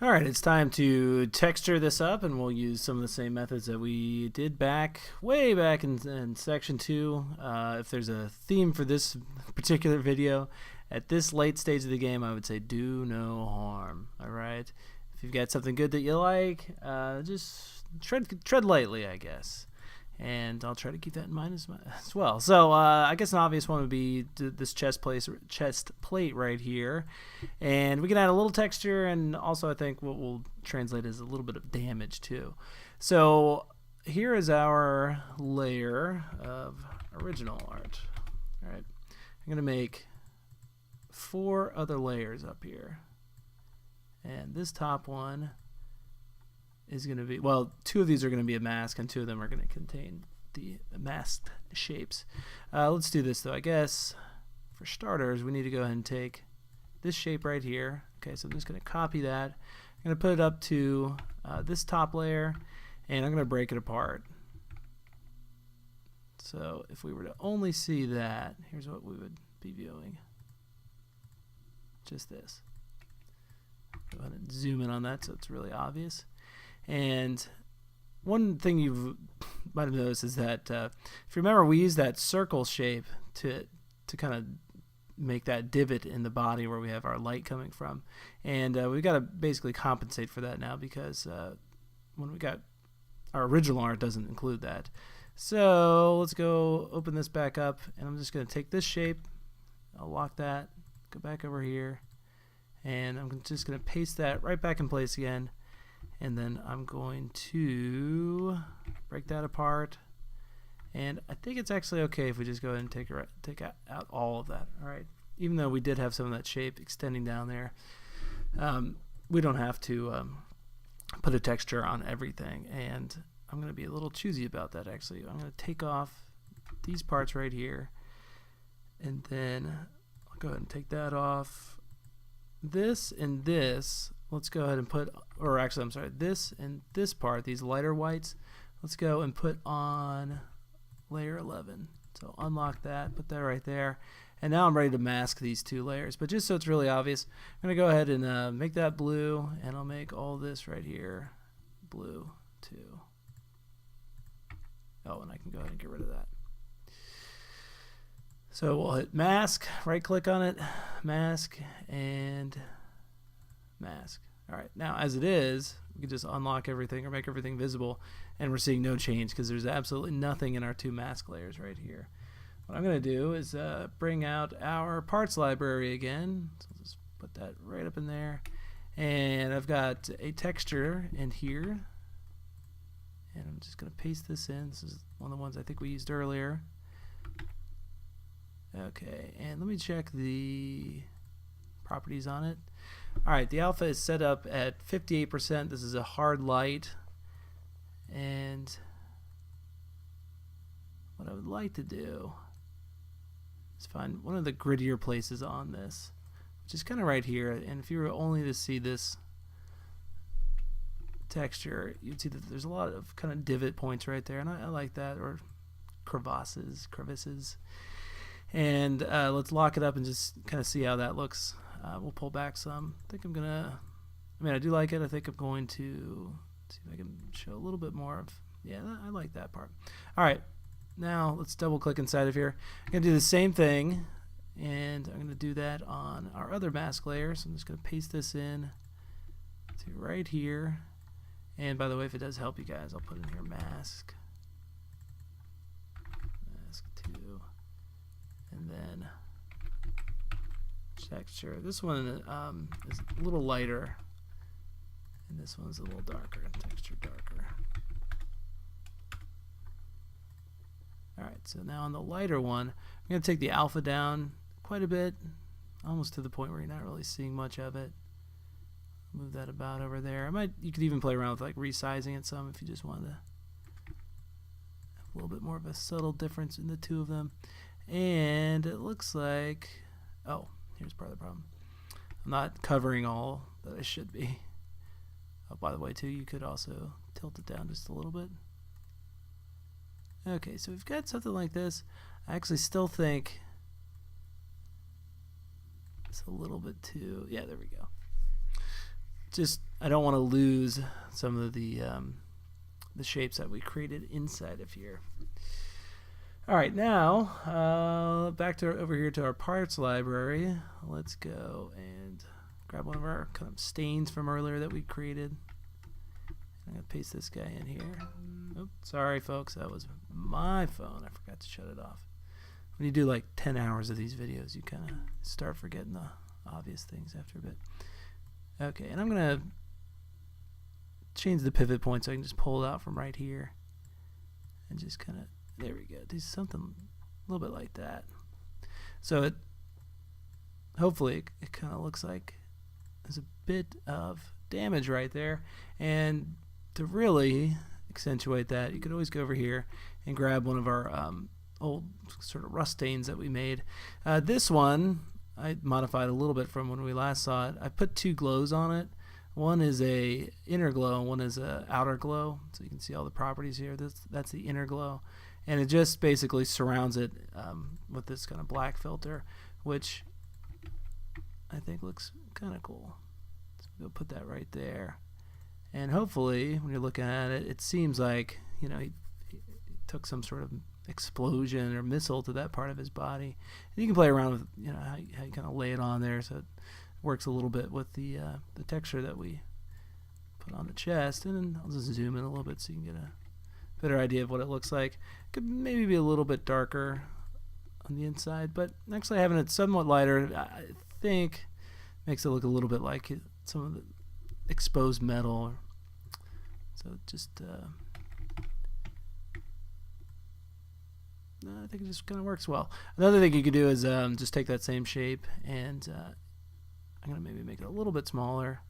All right, it's time to texture this up, and we'll use some of the same methods that we did way back in section 2. If there's a theme for this particular video, at this late stage of the game, I would say do no harm. All right, if you've got something good that you like, just tread lightly, I guess. And I'll try to keep that in mind as well. So I guess an obvious one would be this chest plate right here. And we can add a little texture, and also I think what we'll translate is a little bit of damage too. So here is our layer of original art. All right, I'm going to make 4 other layers up here. And this top one is going to be, well, 2 of these are going to be a mask, and 2 of them are going to contain the masked shapes. Let's do this though. I guess for starters, we need to go ahead and take this shape right here. Okay, so I'm just going to copy that. I'm going to put it up to this top layer, and I'm going to break it apart. So if we were to only see that, here's what we would be viewing. Just this. Go ahead and zoom in on that so it's really obvious. And one thing you might have noticed is that if you remember, we used that circle shape to kind of make that divot in the body where we have our light coming from, and we've got to basically compensate for that now, because when we got our original art doesn't include that. So let's go open this back up, and I'm just going to take this shape, I'll lock that, go back over here, and I'm just going to paste that right back in place again. And then I'm going to break that apart. And I think it's actually okay if we just go ahead and take out all of that. All right. Even though we did have some of that shape extending down there, we don't have to put a texture on everything. And I'm going to be a little choosy about that, actually. I'm going to take off these parts right here. And then I'll go ahead and take that off. This and this, let's go ahead and put, or actually, I'm sorry, this and this part, these lighter whites, let's go and put on layer 11. So unlock that, put that right there. And now I'm ready to mask these 2 layers. But just so it's really obvious, I'm going to go ahead and make that blue, and I'll make all this right here blue too. Oh, and I can go ahead and get rid of that. So we'll hit mask, right click on it, mask, and mask. All right, now as it is, we can just unlock everything or make everything visible, and we're seeing no change because there's absolutely nothing in our 2 mask layers right here. What I'm going to do is bring out our parts library again. So I'll just put that right up in there, and I've got a texture in here, and I'm just going to paste this in. This is one of the ones I think we used earlier. Okay, and let me check the properties on it. Alright, the alpha is set up at 58%. This is a hard light. And what I would like to do is find one of the grittier places on this, which is kind of right here. And if you were only to see this texture, you'd see that there's a lot of kind of divot points right there, and I like that, or crevices. And let's lock it up and just kind of see how that looks. We'll pull back some. I think I'm gonna, I do like it. I think I'm going to see if I can show a little bit more of, yeah, I like that part. All right, now let's double click inside of here. I'm gonna do the same thing, and I'm gonna do that on our other mask layer. So I'm just gonna paste this in to right here. And by the way, if it does help you guys, I'll put in here mask 2. And then texture. This one is a little lighter, and this one's a little darker, texture darker. Alright, so now on the lighter one, I'm going to take the alpha down quite a bit, almost to the point where you're not really seeing much of it. Move that about over there. You could even play around with like resizing it some if you just wanted to have a little bit more of a subtle difference in the 2 of them. And it looks like, oh, here's part of the problem. I'm not covering all that I should be. Oh, by the way, too, you could also tilt it down just a little bit. Okay, so we've got something like this. I actually still think it's a little bit too, yeah, there we go. just I don't want to lose some of the shapes that we created inside of here. All right, now back to over here to our parts library. Let's go and grab one of our kind of stains from earlier that we created. I'm gonna paste this guy in here. Oops, sorry folks, that was my phone. I forgot to shut it off. When you do like 10 hours of these videos, you kind of start forgetting the obvious things after a bit. Okay, and I'm gonna change the pivot point so I can just pull it out from right here and just kind of, there we go, do something a little bit like that. So it hopefully it kind of looks like there's a bit of damage right there, and to really accentuate that, you could always go over here and grab one of our old sort of rust stains that we made. This one I modified a little bit from when we last saw it. I put two glows on it. One is a inner glow and one is a outer glow, so you can see all the properties here. That's the inner glow, and it just basically surrounds it with this kind of black filter, which I think looks kind of cool. So we'll put that right there, and hopefully when you're looking at it, it seems like, you know, he took some sort of explosion or missile to that part of his body. And you can play around with, you know, how you kind of lay it on there so it works a little bit with the texture that we put on the chest. And then I'll just zoom in a little bit so you can get a better idea of what it looks like. Could maybe be a little bit darker on the inside, but actually having it somewhat lighter, I think makes it look a little bit like some of the exposed metal. So just I think it just kind of works well. Another thing you could do is just take that same shape and I'm going to maybe make it a little bit smaller,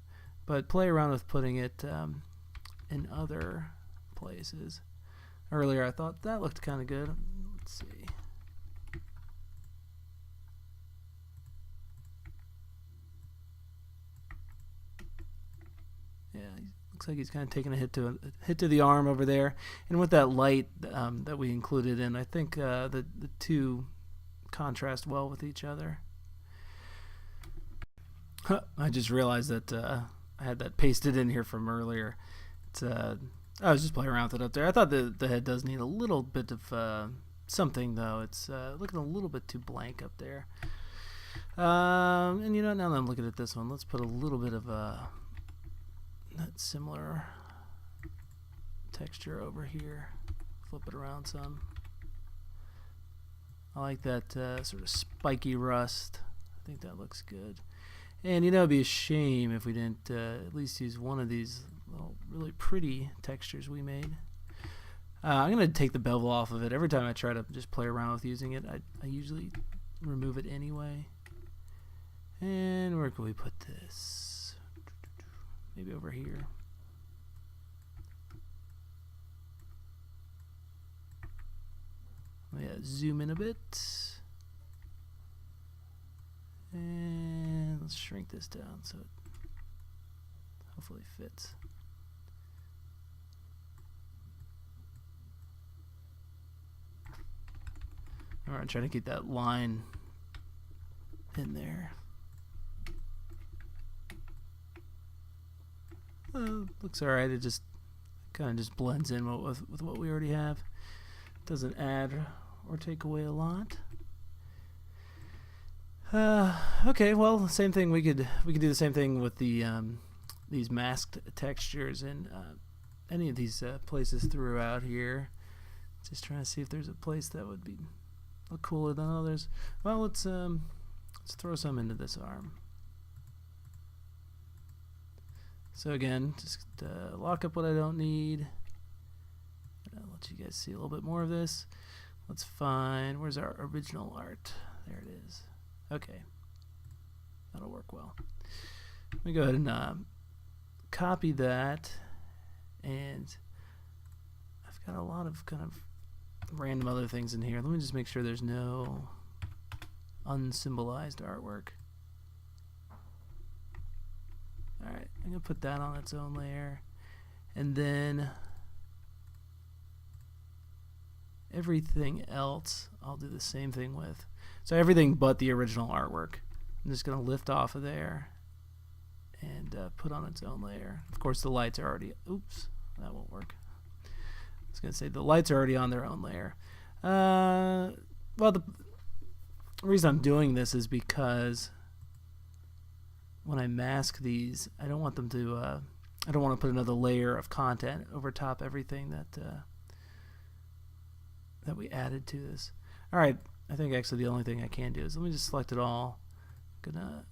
but play around with putting it in other places. Earlier I thought that looked kind of good. Let's see. Yeah, looks like he's kind of taking a hit to the arm over there, and with that light that we included in, I think the two contrast well with each other. I just realized that I had that pasted in here from earlier. I was just playing around with it up there. I thought the head does need a little bit of something, though. It's looking a little bit too blank up there. And you know, now that I'm looking at this one, let's put a little bit of that similar texture over here. Flip it around some. I like that sort of spiky rust. I think that looks good. And you know, it'd be a shame if we didn't at least use one of these little really pretty textures we made. I'm going to take the bevel off of it. Every time I try to just play around with using it, I usually remove it anyway. And where can we put this? Maybe over here. Yeah, zoom in a bit. And let's shrink this down so it hopefully fits. Alright, trying to get that line in there. Looks alright. It just kind of just blends in with what we already have. Doesn't add or take away a lot. Okay, well, same thing. We could do the same thing with the these masked textures in any of these places throughout here. Just trying to see if there's a place that would look cooler than others. Well, let's throw some into this arm. So again, just lock up what I don't need. I'll let you guys see a little bit more of this. Let's find, where's our original art? There it is. Okay, that'll work well. Let me go ahead and copy that, and I've got a lot of kind of random other things in here. Let me just make sure there's no unsymbolized artwork. Alright, I'm going to put that on its own layer, and then everything else I'll do the same thing with. So everything but the original artwork. I'm just going to lift off of there and put on its own layer. Of course, the lights are already, oops, that won't work. I was going to say the lights are already on their own layer. Well, the reason I'm doing this is because when I mask these, I don't want them to, I don't want to put another layer of content over top everything that we added to this. All right, I think actually the only thing I can do is let me just select it all. I'm gonna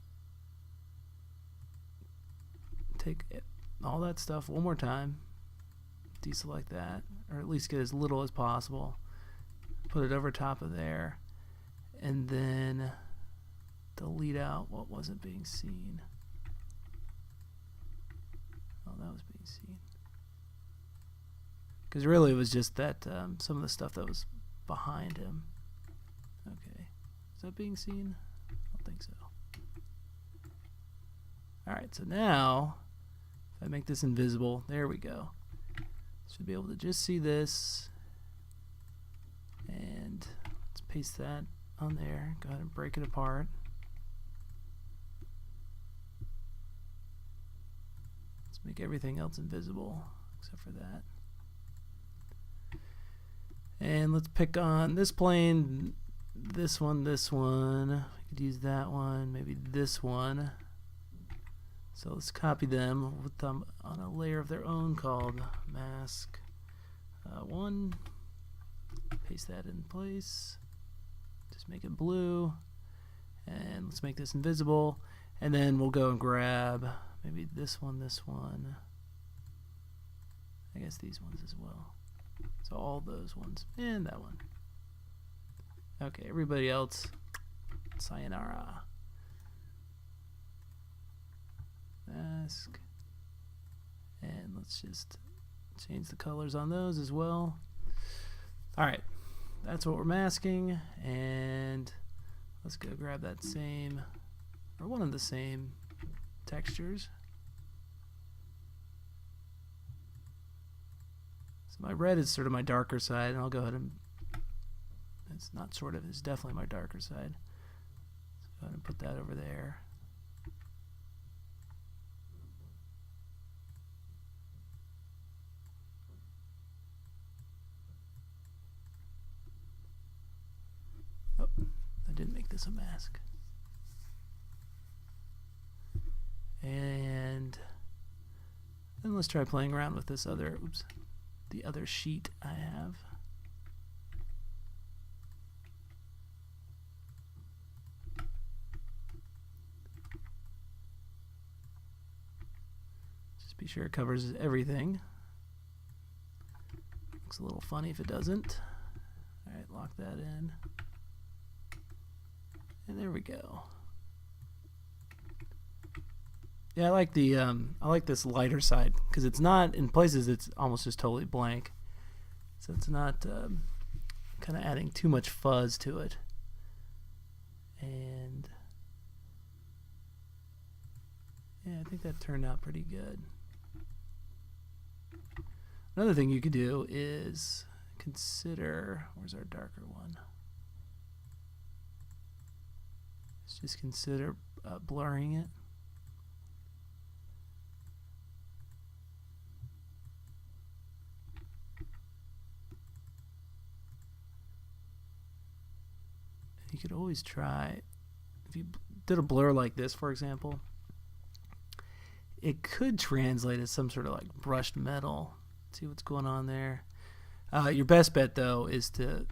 take all that stuff one more time, deselect that, or at least get as little as possible, put it over top of there, and then delete out what wasn't being seen. Oh, that was being seen. Because really it was just that some of the stuff that was behind him. Okay, is that being seen? I don't think so. Alright, so now if I make this invisible, there we go. Should be able to just see this, and let's paste that on there. Go ahead and break it apart. Let's make everything else invisible except for that. And let's pick on this plane, this one. We could use that one, maybe this one. So let's copy them with them on a layer of their own called mask 1. Paste that in place. Just make it blue. And let's make this invisible. And then we'll go and grab maybe this one. I guess these ones as well. So all those ones and that one. Okay, everybody else, sayonara. Mask. And let's just change the colors on those as well. Alright, that's what we're masking. And let's go grab that same, or one of the same textures. My red is sort of my darker side, and I'll go ahead and, it's not sort of, it's definitely my darker side. So go ahead and put that over there. Oh, I didn't make this a mask. And then let's try playing around with this other, oops, the other sheet I have. Just be sure it covers everything. Looks a little funny if it doesn't. Alright, lock that in. And there we go. Yeah, I like the I like this lighter side because it's not, in places it's almost just totally blank, so it's not kind of adding too much fuzz to it. And yeah, I think that turned out pretty good. Another thing you could do is consider, where's our darker one? Let's just consider blurring it. You could always try, if you did a blur like this, for example, it could translate as some sort of like brushed metal. See what's going on there. Your best bet, though, is to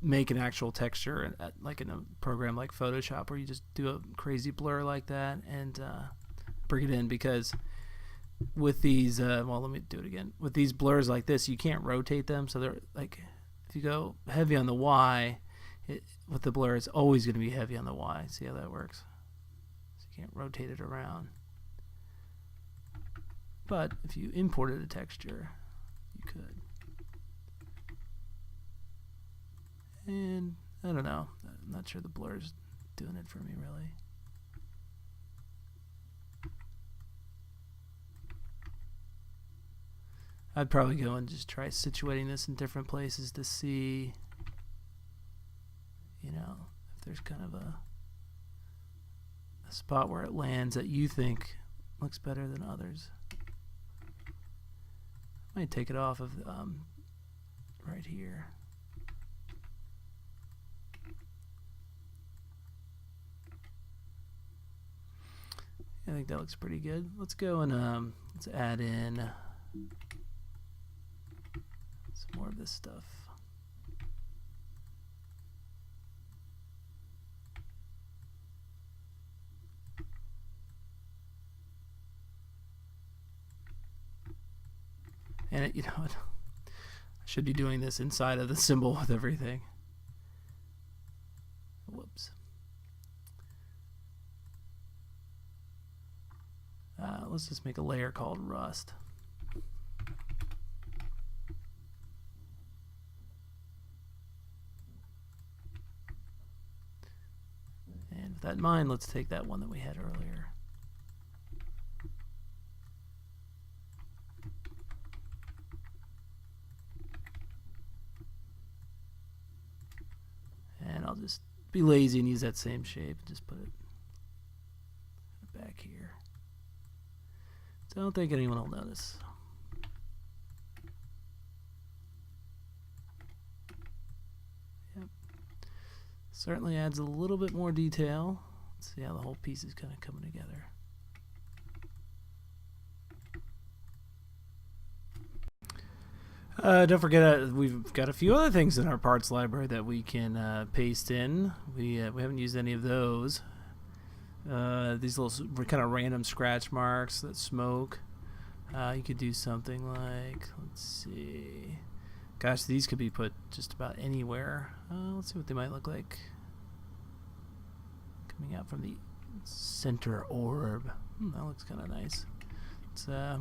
make an actual texture, like in a program like Photoshop, where you just do a crazy blur like that and bring it in, because with these, well, let me do it again. With these blurs like this, you can't rotate them, so they're like, if you go heavy on the Y, with the blur, it's always going to be heavy on the Y. See how that works? So you can't rotate it around. But if you imported a texture, you could. And I don't know. I'm not sure the blur's doing it for me, really. I'd probably go and just try situating this in different places to see, you know, if there's kind of a spot where it lands that you think, looks better than others. Might take it off of right here. I think that looks pretty good. Let's go and let's add in some more of this stuff. And you know, I should be doing this inside of the symbol with everything. Whoops. Let's just make a layer called rust. And with that in mind, let's take that one that we had earlier. And I'll just be lazy and use that same shape and just put it back here. So I don't think anyone will notice. Yep. Certainly adds a little bit more detail. Let's see how the whole piece is kind of coming together. Don't forget, we've got a few other things in our parts library that we can paste in. We haven't used any of those. These little kind of random scratch marks that smoke. You could do something like, let's see. Gosh, these could be put just about anywhere. Let's see what they might look like. Coming out from the center orb. That looks kind of nice. Let's I'll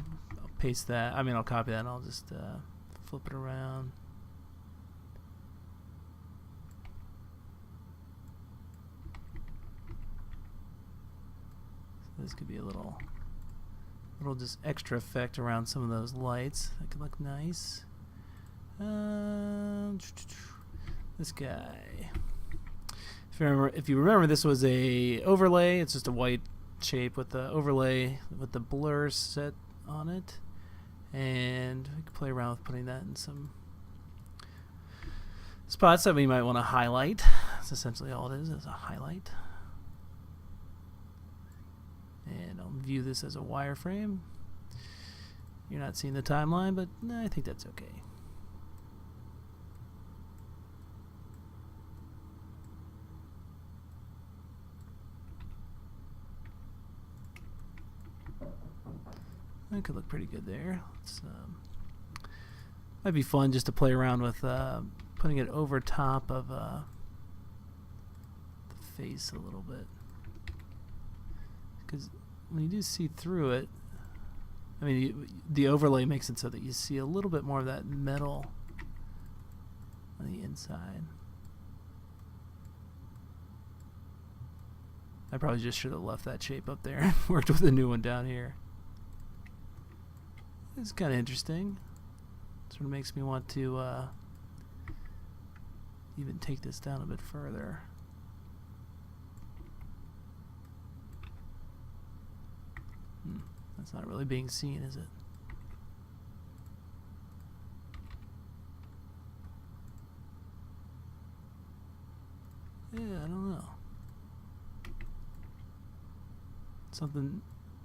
paste that. I mean, I'll copy that and I'll just flip it around. So this could be a little just extra effect around some of those lights. That could look nice. This guy. If you remember, this was a overlay. It's just a white shape with the overlay with the blur set on it. And we can play around with putting that in some spots that we might want to highlight. That's essentially all it is a highlight. And I'll view this as a wireframe. You're not seeing the timeline, but I think that's okay. That could look pretty good there. Might be fun just to play around with putting it over top of the face a little bit. Because when you do see through it, I mean, the overlay makes it so that you see a little bit more of that metal on the inside. I probably just should have left that shape up there and worked with a new one down here. It's kind of interesting. Sort of makes me want to even take this down a bit further. That's not really being seen, is it? Yeah, I don't know.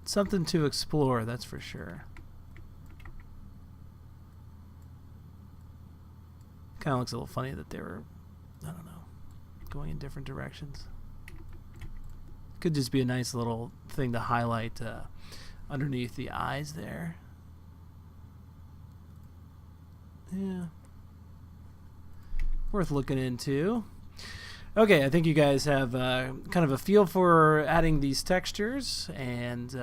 Something to explore, that's for sure. Kind of looks a little funny that they were, I don't know, going in different directions. Could just be a nice little thing to highlight underneath the eyes there. Yeah. Worth looking into. Okay, I think you guys have kind of a feel for adding these textures, and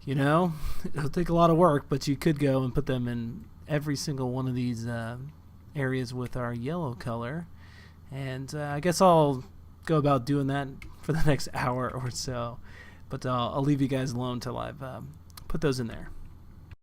you know, it'll take a lot of work, but you could go and put them in every single one of these areas with our yellow color, and I guess I'll go about doing that for the next hour or so, but I'll leave you guys alone till I've put those in there.